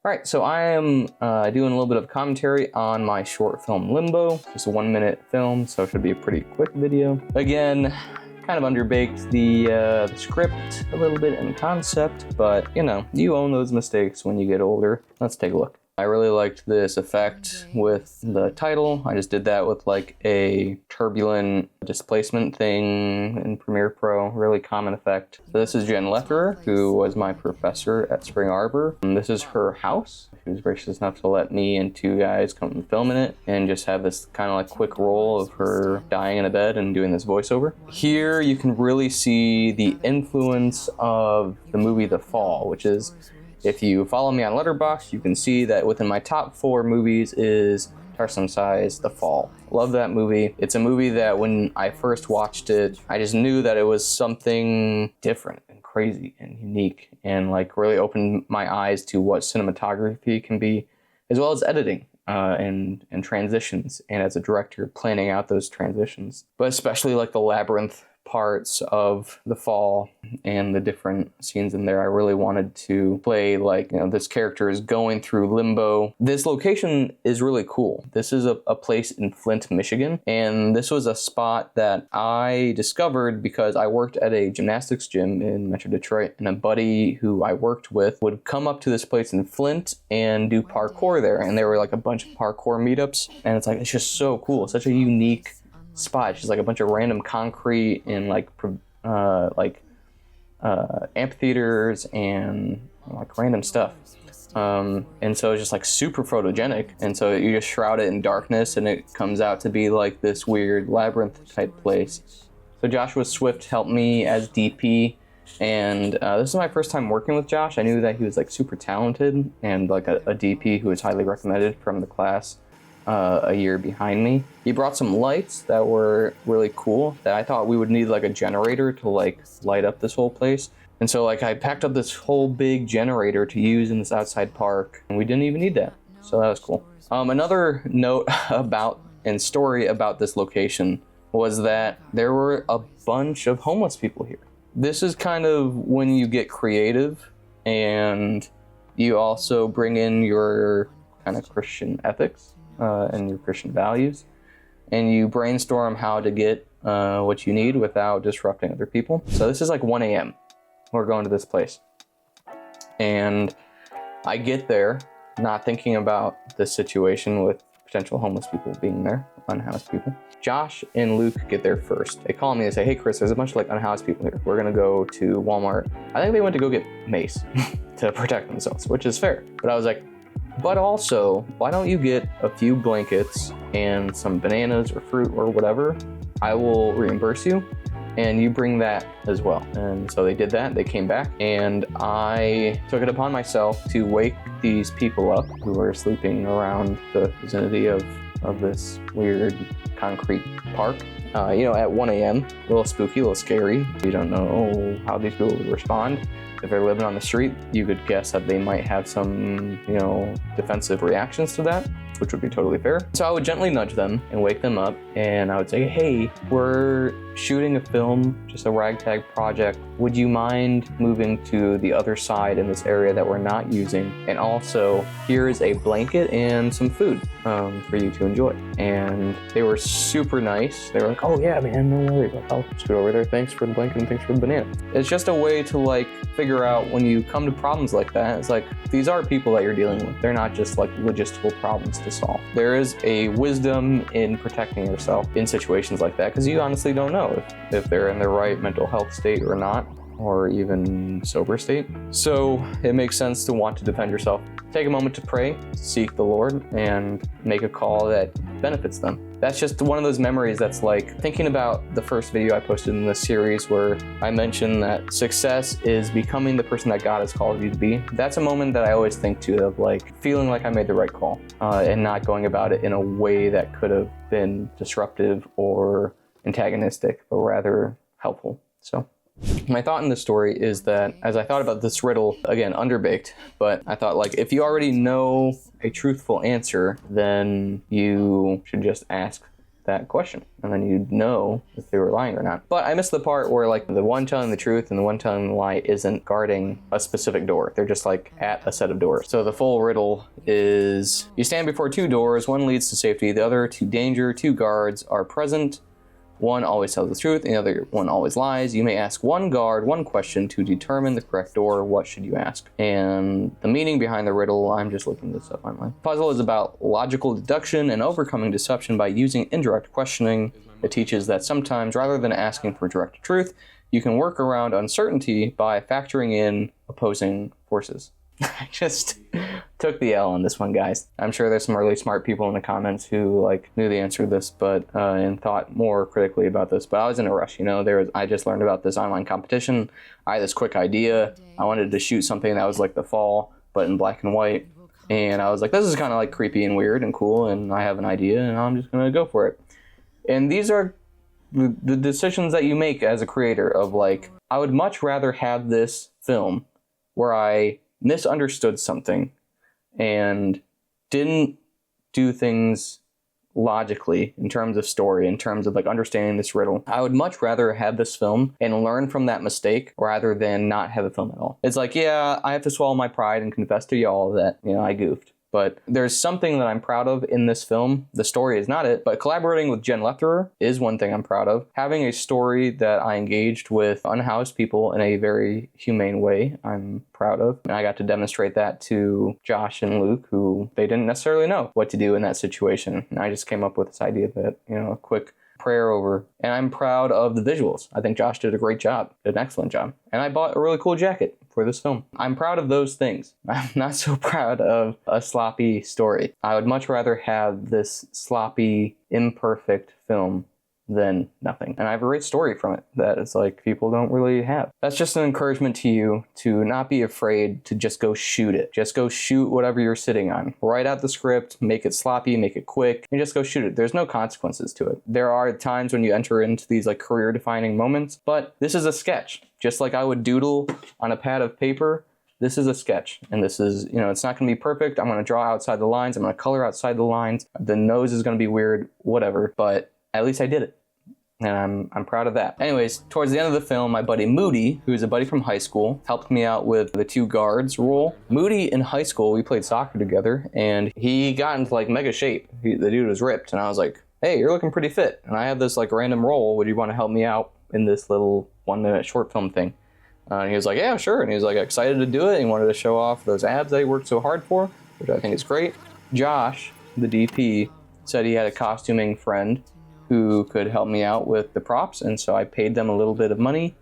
Alright, so I am doing a little bit of commentary on my short film Limbo. It's a 1-minute film, so it should be a pretty quick video. Again, kind of underbaked the script a little bit and concept, but you know, you own those mistakes when you get older. Let's take a look. I really liked this effect with the title. I just did that with like a turbulent displacement thing in Premiere Pro, really common effect. So this is Jen Letherer, who was my professor at Spring Arbor. And this is her house. She was gracious enough to let me and 2 guys come and film in it and just have this kind of like quick roll of her dying in a bed and doing this voiceover. Here you can really see the influence of the movie The Fall, which is, if you follow me on Letterboxd, you can see that within my top 4 movies is Tarsem Size, The Fall. Love that movie. It's a movie that when I first watched it, I just knew that it was something different and crazy and unique and like really opened my eyes to what cinematography can be, as well as editing and transitions, and as a director planning out those transitions. But especially like the labyrinth parts of The Fall and the different scenes in there, I really wanted to play like, you know, this character is going through limbo. This location is really cool. This is a place in Flint, Michigan, and this was a spot that I discovered because I worked at a gymnastics gym in Metro Detroit, and a buddy who I worked with would come up to this place in Flint and do parkour there, and there were like a bunch of parkour meetups, and it's like, it's just so cool. Such a unique spot. It's just like a bunch of random concrete and like amphitheaters and like random stuff. And so it's just like super photogenic. And so you just shroud it in darkness and it comes out to be like this weird labyrinth type place. So Joshua Swift helped me as DP. And this is my first time working with Josh. I knew that he was like super talented and like a DP who was highly recommended from the class a year behind me. He brought some lights that were really cool that I thought we would need like a generator to like light up this whole place. And so like I packed up this whole big generator to use in this outside park, and we didn't even need that. So that was cool. Another note about and story about this location was that there were a bunch of homeless people here. This is kind of when you get creative and you also bring in your kind of Christian ethics and your Christian values, and you brainstorm how to get what you need without disrupting other people. So this is like 1 a.m. We're going to this place, and I get there not thinking about the situation with potential homeless people being there, unhoused people. Josh and Luke get there first. They call me and say, "Hey Chris, there's a bunch of like unhoused people here. We're gonna go to Walmart." I think they went to go get mace to protect themselves, which is fair. But I was like, but also, why don't you get a few blankets and some bananas or fruit or whatever? I will reimburse you, and you bring that as well. And so they did that. They came back, and I took it upon myself to wake these people up who were sleeping around the vicinity of this weird concrete park. You know, at 1 a.m., a little spooky, a little scary. You don't know how these people would respond. If they're living on the street, you could guess that they might have some, you know, defensive reactions to that, which would be totally fair. So I would gently nudge them and wake them up, and I would say, "Hey, we're shooting a film, just a ragtag project. Would you mind moving to the other side in this area that we're not using? And also, here is a blanket and some food for you to enjoy." And they were super nice. They were like, "Oh yeah, man, no worries. I'll scoot over there. Thanks for the blanket and thanks for the banana." It's just a way to like figure out when you come to problems like that, it's like, these are people that you're dealing with. They're not just like logistical problems to solve. There is a wisdom in protecting yourself in situations like that, because you honestly don't know if they're in the right mental health state or not, or even sober state. So it makes sense to want to defend yourself. Take a moment to pray, seek the Lord, and make a call that benefits them. That's just one of those memories that's like thinking about the first video I posted in this series where I mentioned that success is becoming the person that God has called you to be. That's a moment that I always think to, of like feeling like I made the right call and not going about it in a way that could have been disruptive or antagonistic, but rather helpful. So my thought in this story is that as I thought about this riddle, again, underbaked, but I thought like if you already know a truthful answer, then you should just ask that question, and then you'd know if they were lying or not. But I missed the part where like the one telling the truth and the one telling the lie isn't guarding a specific door. They're just like at a set of doors. So the full riddle is you stand before two doors, one leads to safety, the other to danger, two guards are present. One always tells the truth, and the other one always lies. You may ask one guard one question to determine the correct door. What should you ask? And the meaning behind the riddle, I'm just looking this up online. Puzzle is about logical deduction and overcoming deception by using indirect questioning. It teaches that sometimes, rather than asking for direct truth, you can work around uncertainty by factoring in opposing forces. I just took the L on this one, guys. I'm sure there's some really smart people in the comments who like knew the answer to this, but and thought more critically about this. But I was in a rush, you know. I just learned about this online competition. I had this quick idea. I wanted to shoot something that was like The Fall, but in black and white. And I was like, this is kind of like creepy and weird and cool, and I have an idea, and I'm just gonna go for it. And these are the decisions that you make as a creator of like, I would much rather have this film where I misunderstood something and didn't do things logically in terms of story, in terms of like understanding this riddle. I would much rather have this film and learn from that mistake rather than not have a film at all. It's like, yeah, I have to swallow my pride and confess to y'all that, you know, I goofed. But there's something that I'm proud of in this film. The story is not it, but collaborating with Jen Lefterer is one thing I'm proud of. Having a story that I engaged with unhoused people in a very humane way, I'm proud of. And I got to demonstrate that to Josh and Luke, who they didn't necessarily know what to do in that situation. And I just came up with this idea that, you know, a quick prayer over. And I'm proud of the visuals. I think Josh did a great job, did an excellent job. And I bought a really cool jacket for this film. I'm proud of those things. I'm not so proud of a sloppy story. I would much rather have this sloppy, imperfect film than nothing. And I have a great story from it that is like people don't really have. That's just an encouragement to you to not be afraid to just go shoot it. Just go shoot whatever you're sitting on. Write out the script, make it sloppy, make it quick, and just go shoot it. There's no consequences to it. There are times when you enter into these like career defining moments, but this is a sketch. Just like I would doodle on a pad of paper, this is a sketch, and this is, you know, it's not going to be perfect. I'm going to draw outside the lines. I'm going to color outside the lines. The nose is going to be weird, whatever, but at least I did it. And I'm proud of that. Anyways, towards the end of the film, my buddy Moody, who's a buddy from high school, helped me out with the two guards role. Moody in high school, we played soccer together, and he got into like mega shape. The dude was ripped, and I was like, hey, you're looking pretty fit, and I have this like random role. Would you want to help me out in this little 1-minute short film thing? And he was like, yeah, sure. And he was like excited to do it. He wanted to show off those abs that he worked so hard for, which I think is great. Josh, the DP, said he had a costuming friend who could help me out with the props, and so I paid them a little bit of money,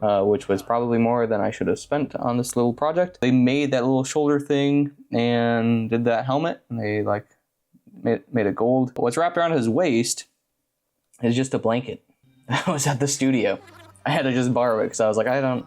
which was probably more than I should have spent on this little project. They made that little shoulder thing and did that helmet, and they like made it gold. What's wrapped around his waist is just a blanket. I was at the studio. I had to just borrow it because I was like, I don't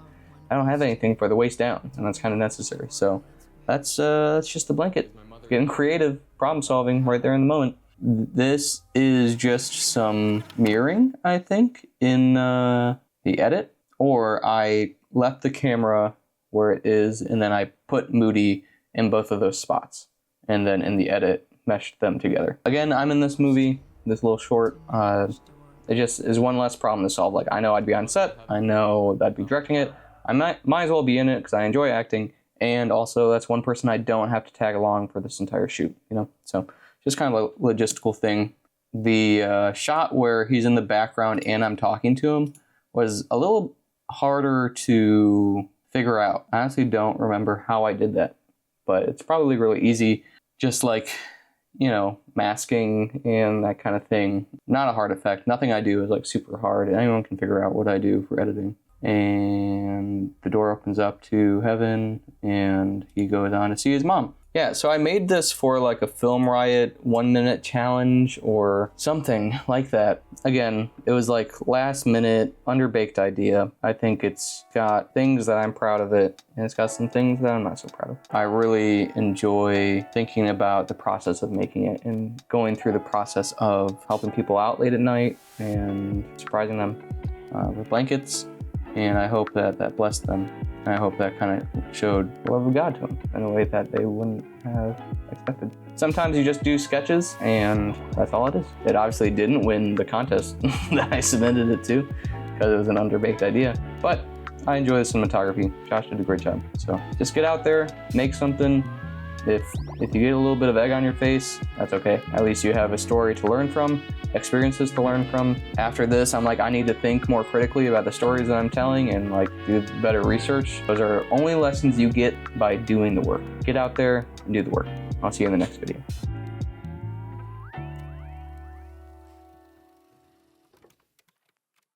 have anything for the waist down, and that's kind of necessary. So that's just a blanket. Getting creative, problem solving right there in the moment. This is just some mirroring, I think, in the edit. Or I left the camera where it is, and then I put Moody in both of those spots. And then in the edit, meshed them together. Again, I'm in this movie, this little short. It just is one less problem to solve. Like, I know I'd be on set. I know that I'd be directing it. I might as well be in it because I enjoy acting. And also, that's one person I don't have to tag along for this entire shoot, you know? So just kind of a logistical thing. The shot where he's in the background and I'm talking to him was a little harder to figure out. I honestly don't remember how I did that, but it's probably really easy. Just like, you know, masking and that kind of thing. Not a hard effect. Nothing I do is like super hard. Anyone can figure out what I do for editing. And the door opens up to heaven and he goes on to see his mom. Yeah, so I made this for like a Film Riot 1-minute challenge or something like that. Again, it was like last minute, underbaked idea. I think it's got things that I'm proud of it, and it's got some things that I'm not so proud of. I really enjoy thinking about the process of making it and going through the process of helping people out late at night and surprising them with blankets, and I hope that that blessed them. And I hope that kind of showed the love of God to them in a way that they wouldn't have expected. Sometimes you just do sketches and that's all it is. It obviously didn't win the contest that I submitted it to because it was an underbaked idea, but I enjoy the cinematography. Josh did a great job. So just get out there, make something. If you get a little bit of egg on your face, that's okay. At least you have a story to learn from, experiences to learn from. After this, I'm like, I need to think more critically about the stories that I'm telling and like do better research. Those are only lessons you get by doing the work. Get out there and do the work. I'll see you in the next video.